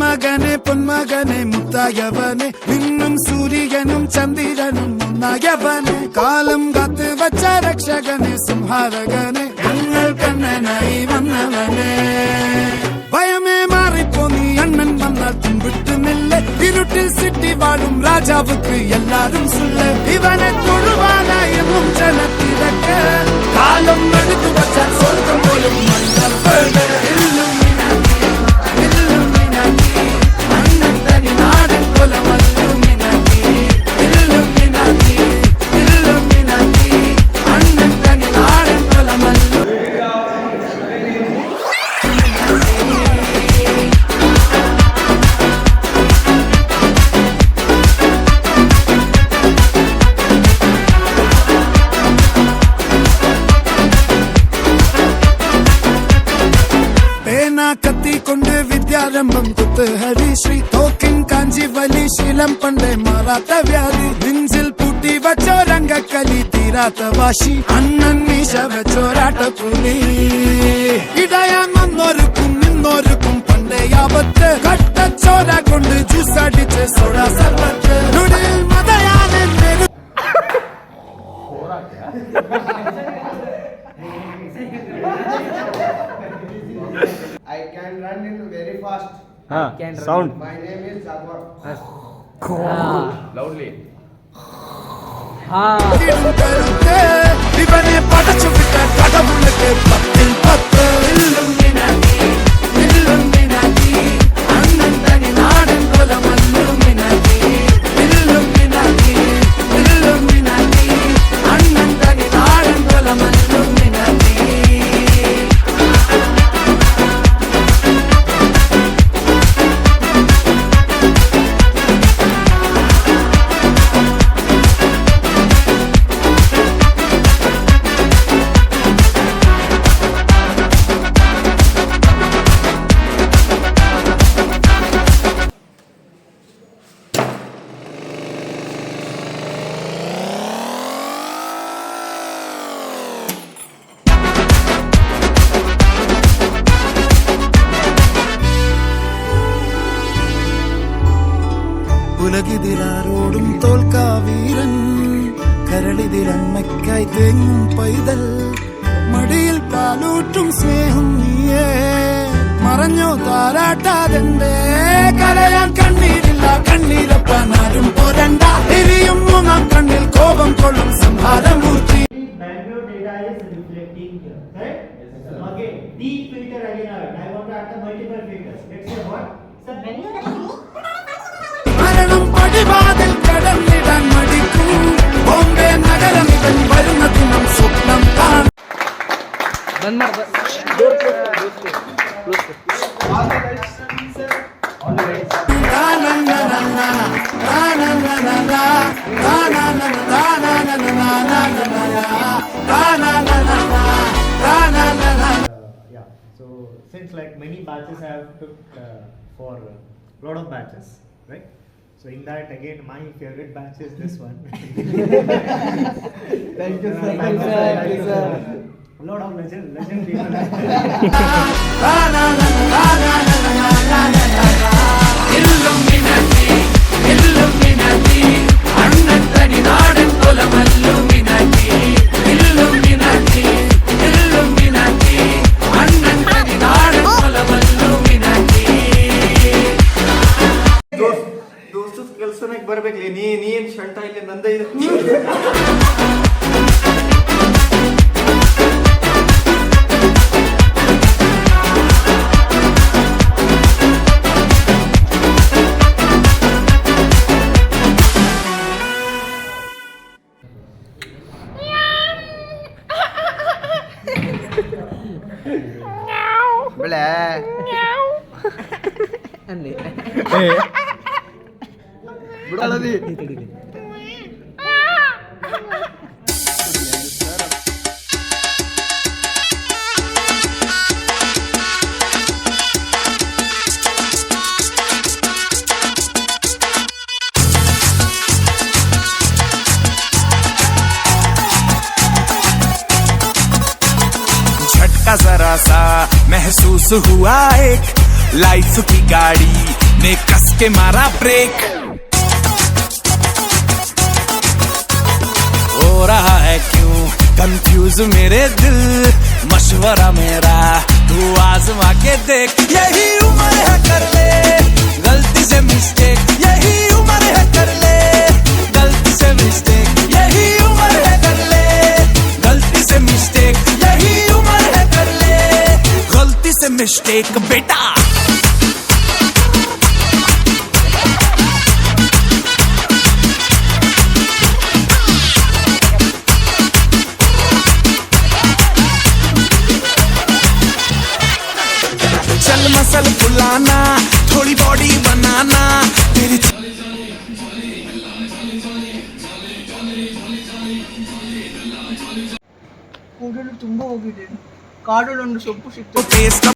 മകനെ പൊന്മകനെ മുത്തായവനെ നിന്നും സൂര്യനും ചന്ദ്രനും ഒന്നായവനെ കാലം കാത്ത് വച്ച രക്ഷകനെ സംഹാരകനെ ഞങ്ങൾ കണ്ണനായി വന്നവനെ ഭയമേ മാറിപ്പോ നീ അണ്ണൻ വന്നാൽ തുമ്പിട്ടുന്നില്ല ഇരുട്ടിൽ സിറ്റി വാഴും രാജാവുക്ക് എല്ലാരും സുള്ള ഇവനെ തൊഴുവാനായെന്നും ജനത്തിരക്ക് കാലം എടുത്തു വച്ചാൽ സ്വർഗം പോലും കത്തിക്കൊണ്ട് വിദ്യാരംഭം കുത്ത് ഹരിശ്രീ തോക്കിൻ കാഞ്ചി വലി ശീലം പണ്ടേ മാറാത്ത വ്യാധി നെഞ്ചിൽ പൂട്ടി വച്ചോരംഗക്കലി തീരാത്ത വാശി അണ്ണൻ മീശ വെച്ചോരാട്ടപ്പുലി ഇടയാൻ വന്നോർക്കും നിന്നോർക്കും പണ്ടേ ആപത്ത് കട്ടച്ചോര കൊണ്ട് ജ്യൂസ് അടിച്ച് soda സർബത്ത് നുടിൽ മതയാനെ I can run in very fast. Sound. My name is Jaguar. Loudly. ഇവനെ പടച്ചു വിട്ട കടവുള്ളക്ക് പത്തിൽ പത്ത് അണ്ണൻ തനി നാടൻ കൊലമല്ലുമിനാക്കി അണ്ണൻ തനി നാടൻ കൊലമല്ലുമിനാക്കി ഉലകിതിലാരോടും തോൽക്കാവീരൻ കരളിതിലമ്മയ്ക്കായി തേങ്ങും പൈതൽ മടിയിൽ പാലൂട്ടും സ്നേഹം നീയേ മറഞ്ഞോ താരാട്ടാതെന്തേ കരയാൻ കണ്ണീരില്ല കണ്ണീരപ്പാനാരും പോരണ്ട എരിയും മൂന്നാം കണ്ണിൽ കോപം കൊള്ളും സംഹാരമൂർത്തി Bangalore data is reflecting here, right? Okay, deep filter again. I want to add the multiple filters. Let's say what? So മരണം പടിവാതിൽ കടന്നിടാൻ മടിക്കും ബോംബെ നഗരം ഇവൻ വരുന്ന ദിനം സ്വപ്നം കാണും yeah. So since like many batches have took for a lot of batches, right? So in that again my favorite batch is this one. Thank you, sir. Thank you, sir. A lot of legend people. അണ്ണൻ തനി നാടൻ കൊലമല്ലുമിനാക്കി അണ്ണൻ തനി നാടൻ കൊലമല്ലുമിനാക്കി ದೋಸ್ತ ಕೆಲ್ಸನಾಗ ಬರ್ಬೇಕ್ಲಿ ನೀ ಏನ್ ಶಂಟ ಇಲ್ಲಿ ನಂದ ಇದು ಬೆಳೆ ಬಿಡಲದಿ झटका जरा सा महसूस हुआ एक लाइफ की गाड़ी ने कस के मारा ब्रेक। हो रहा है क्यों कंफ्यूज मेरे दिल, मशवरा मेरा तू आजमा के देख। यही उम्र है कर ले गलती से मिस्टेक, यही उम्र है कर ले गलती से मिस्टेक, यही उम्र है कर ले गलती से मिस्टेक, यही उम्र है कर ले गलती से मिस्टेक बेटा। चल मसल फुलाना, थोड़ी बॉडी बनाना तेरी। ಕೂದಲು ತುಂಬ ಹೋಗಿದೆ, ಕಾಡಲ್ಲೊಂದು ಸೊಪ್ಪು ಸಿಕ್ತು. टेस्ट